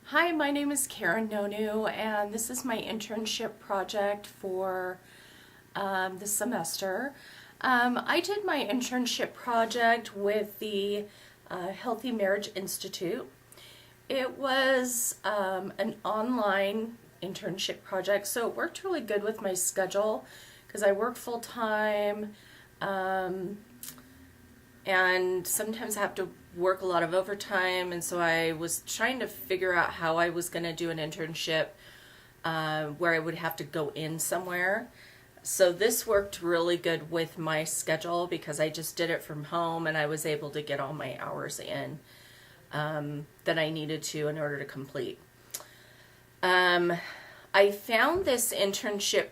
Hi, my name is Karen Nonu, and this is my internship project for this semester. I did my internship project with the Healthy Marriage Institute. It was an online internship project, so it worked really good with my schedule because I work full time. And sometimes I have to work a lot of overtime, and so I was trying to figure out how I was going to do an internship where I would have to go in somewhere. So this worked really good with my schedule because I just did it from home and I was able to get all my hours in that I needed to in order to complete. I found this internship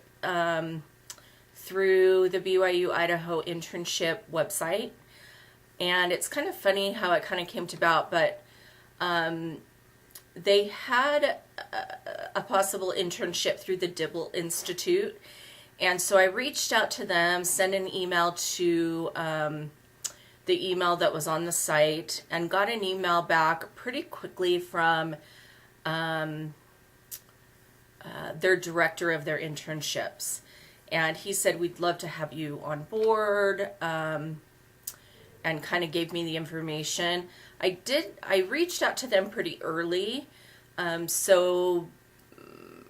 through the BYU Idaho internship website. And it's kind of funny how it kind of came about, but they had a possible internship through the Dibble Institute. And so I reached out to them, sent an email to the email that was on the site, and got an email back pretty quickly from their director of their internships. And he said, "We'd love to have you on board." And kind of gave me the information. I reached out to them pretty early. So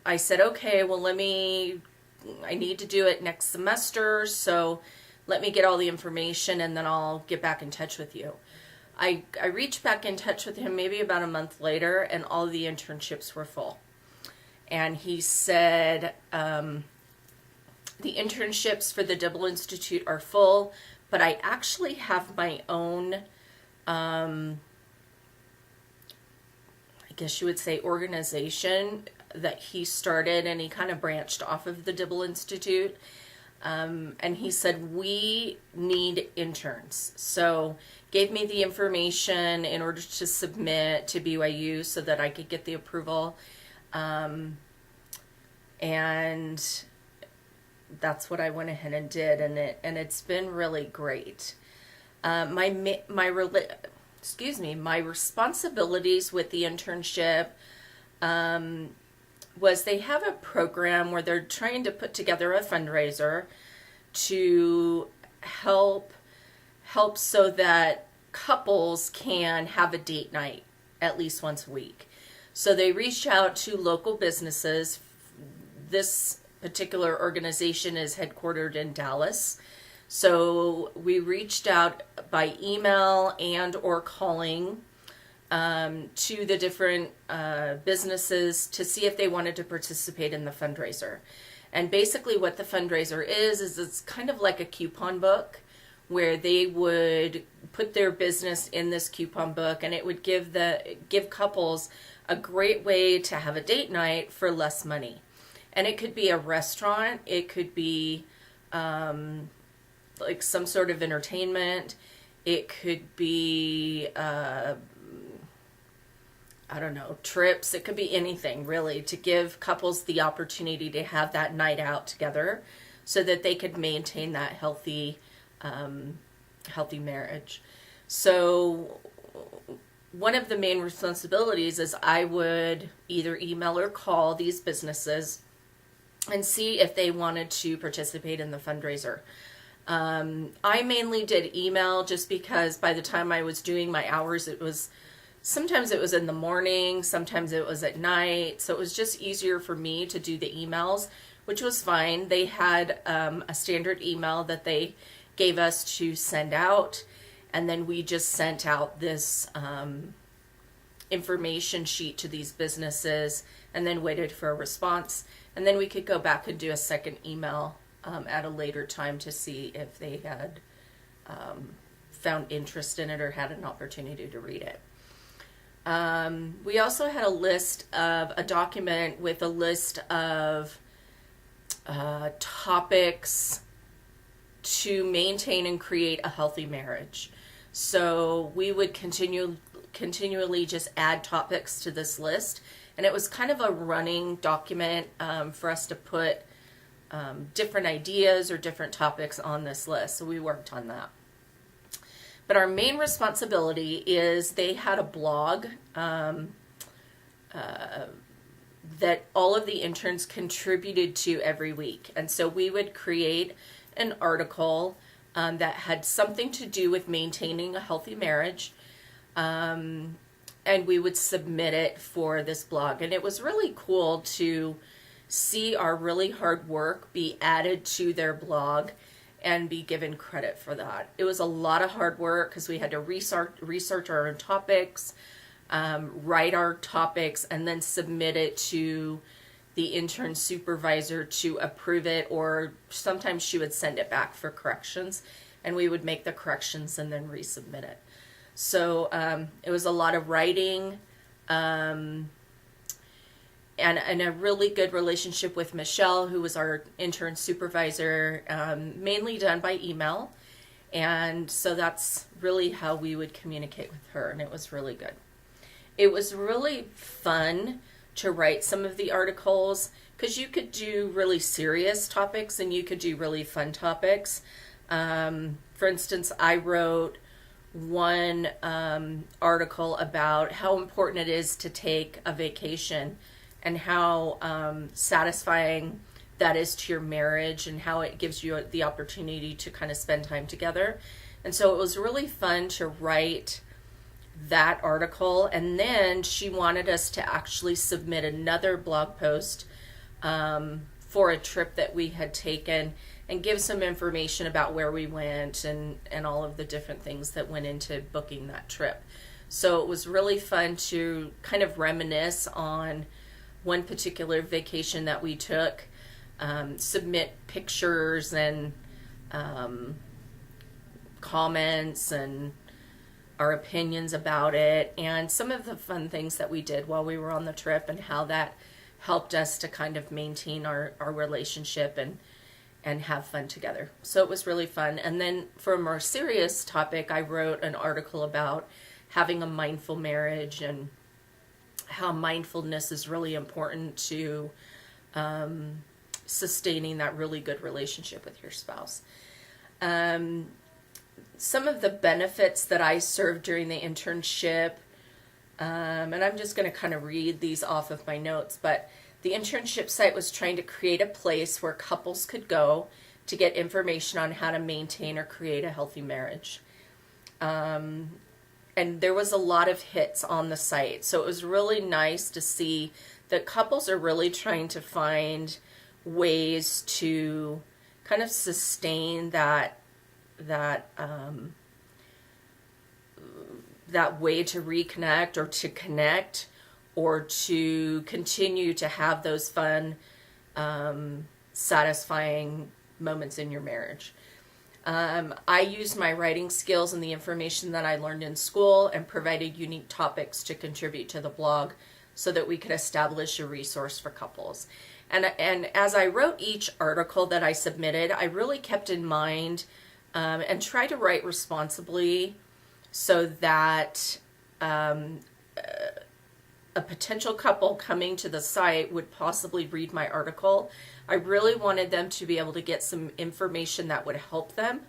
I said, okay, well, I need to do it next semester, so let me get all the information and then I'll get back in touch with you. I reached back in touch with him maybe about a month later, and all the internships were full. And he said, the internships for the Dibble Institute are full, but I actually have my own, I guess you would say, organization that he started, and he kind of branched off of the Dibble Institute. And he said, we need interns. So gave me the information in order to submit to BYU so that I could get the approval. And that's what I went ahead and did, and it's been really great. My responsibilities with the internship was they have a program where they're trying to put together a fundraiser to help so that couples can have a date night at least once a week. So they reached out to local businesses. This particular organization is headquartered in Dallas. So we reached out by email and or calling to the different businesses to see if they wanted to participate in the fundraiser. And basically what the fundraiser is it's kind of like a coupon book where they would put their business in this coupon book, and it would give couples a great way to have a date night for less money. And it could be a restaurant, it could be like some sort of entertainment, it could be, trips, it could be anything really, to give couples the opportunity to have that night out together so that they could maintain that healthy marriage. So one of the main responsibilities is I would either email or call these businesses and see if they wanted to participate in the fundraiser. I mainly did email just because by the time I was doing my hours, sometimes it was in the morning, sometimes it was at night. So it was just easier for me to do the emails, which was fine. They had a standard email that they gave us to send out. And then we just sent out this information sheet to these businesses and then waited for a response. And then we could go back and do a second email at a later time to see if they had found interest in it or had an opportunity to read it. We also had a document with a list of topics to maintain and create a healthy marriage. So we would continually just add topics to this list. And it was kind of a running document for us to put different ideas or different topics on this list. So we worked on that. But our main responsibility is they had a blog that all of the interns contributed to every week. And so we would create an article that had something to do with maintaining a healthy marriage. And we would submit it for this blog. And it was really cool to see our really hard work be added to their blog and be given credit for that. It was a lot of hard work because we had to research our own topics, write our topics, and then submit it to the intern supervisor to approve it, or sometimes she would send it back for corrections, and we would make the corrections and then resubmit it. So it was a lot of writing, and a really good relationship with Michelle, who was our intern supervisor, mainly done by email. And so that's really how we would communicate with her, and it was really good. It was really fun to write some of the articles because you could do really serious topics and you could do really fun topics. For instance, I wrote one article about how important it is to take a vacation and how satisfying that is to your marriage and how it gives you the opportunity to kind of spend time together. And so it was really fun to write that article. And then she wanted us to actually submit another blog post for a trip that we had taken and give some information about where we went and all of the different things that went into booking that trip. So it was really fun to kind of reminisce on one particular vacation that we took, submit pictures and comments and our opinions about it, and some of the fun things that we did while we were on the trip and how that helped us to kind of maintain our relationship and have fun together. So it was really fun. And then for a more serious topic, I wrote an article about having a mindful marriage and how mindfulness is really important to sustaining that really good relationship with your spouse. Some of the benefits that I served during the internship, and I'm just going to kind of read these off of my notes, but the internship site was trying to create a place where couples could go to get information on how to maintain or create a healthy marriage. And there was a lot of hits on the site, so it was really nice to see that couples are really trying to find ways to kind of sustain that way to reconnect or to connect or to continue to have those fun, satisfying moments in your marriage. I used my writing skills and the information that I learned in school and provided unique topics to contribute to the blog so that we could establish a resource for couples. And as I wrote each article that I submitted, I really kept in mind and try to write responsibly so that a potential couple coming to the site would possibly read my article. I really wanted them to be able to get some information that would help them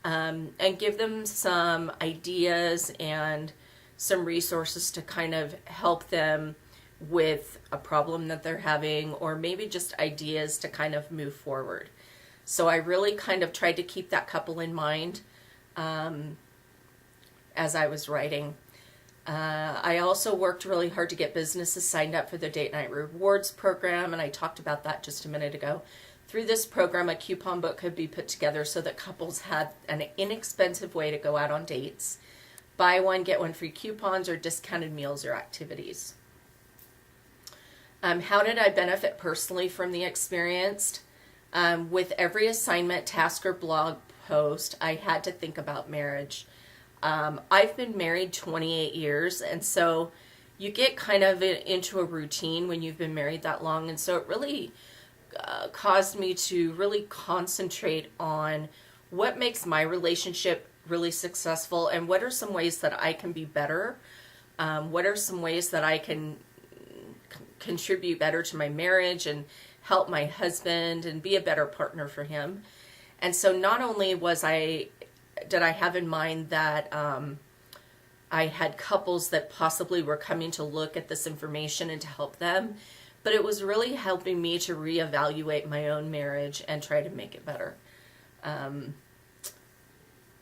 and give them some ideas and some resources to kind of help them with a problem that they're having, or maybe just ideas to kind of move forward. So I really kind of tried to keep that couple in mind as I was writing. I also worked really hard to get businesses signed up for the Date Night Rewards program, and I talked about that just a minute ago. Through this program, a coupon book could be put together so that couples had an inexpensive way to go out on dates. Buy one, get one free coupons or discounted meals or activities. How did I benefit personally from the experience? With every assignment, task, or blog post, I had to think about marriage. I've been married 28 years, and so you get kind of into a routine when you've been married that long, and so it really caused me to really concentrate on what makes my relationship really successful and what are some ways that I can be better, what are some ways that I can contribute better to my marriage and help my husband and be a better partner for him. And so not only did I have in mind that I had couples that possibly were coming to look at this information and to help them, but it was really helping me to reevaluate my own marriage and try to make it better.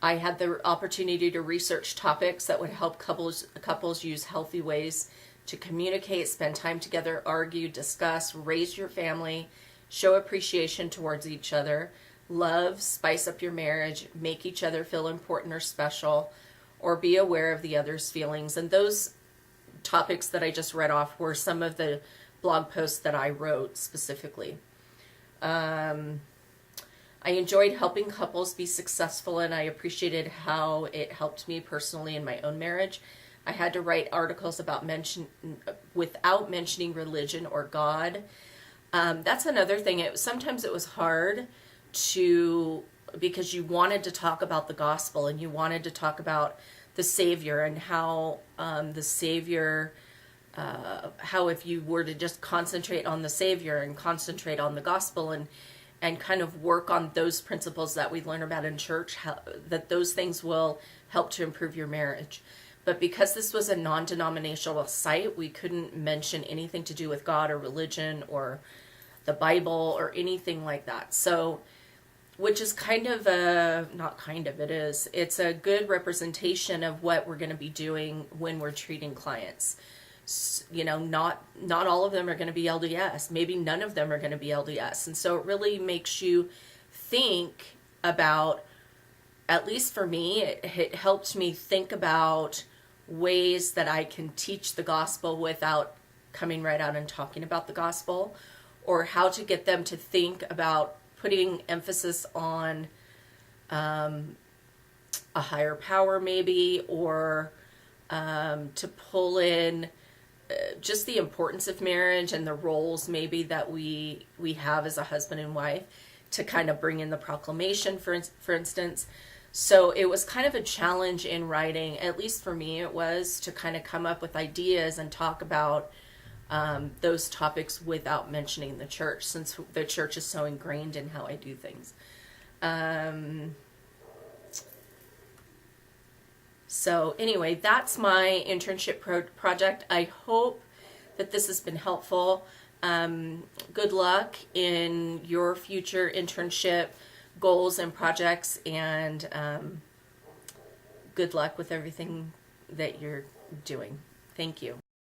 I had the opportunity to research topics that would help couples use healthy ways to communicate, spend time together, argue, discuss, raise your family, show appreciation towards each other, love, spice up your marriage, make each other feel important or special, or be aware of the other's feelings. And those topics that I just read off were some of the blog posts that I wrote specifically. I enjoyed helping couples be successful, and I appreciated how it helped me personally in my own marriage. I had to write articles about without mentioning religion or God. That's another thing. Sometimes it was hard because you wanted to talk about the gospel, and you wanted to talk about the Savior, and how the Savior, how if you were to just concentrate on the Savior and concentrate on the gospel and kind of work on those principles that we learn about in church, that those things will help to improve your marriage. But because this was a non-denominational site, we couldn't mention anything to do with God or religion or the Bible or anything like that. So, which is it's a good representation of what we're going to be doing when we're treating clients. You know, not all of them are going to be LDS. Maybe none of them are going to be LDS. And so it really makes you think about, at least for me, it helped me think about ways that I can teach the gospel without coming right out and talking about the gospel, or how to get them to think about putting emphasis on a higher power maybe, or to pull in just the importance of marriage and the roles maybe that we have as a husband and wife, to kind of bring in the proclamation, for instance. So it was kind of a challenge in writing, at least for me it was, to kind of come up with ideas and talk about those topics without mentioning the church, since the church is so ingrained in how I do things. So anyway, that's my internship project. I hope that this has been helpful. Good luck in your future internship goals and projects, and good luck with everything that you're doing. Thank you.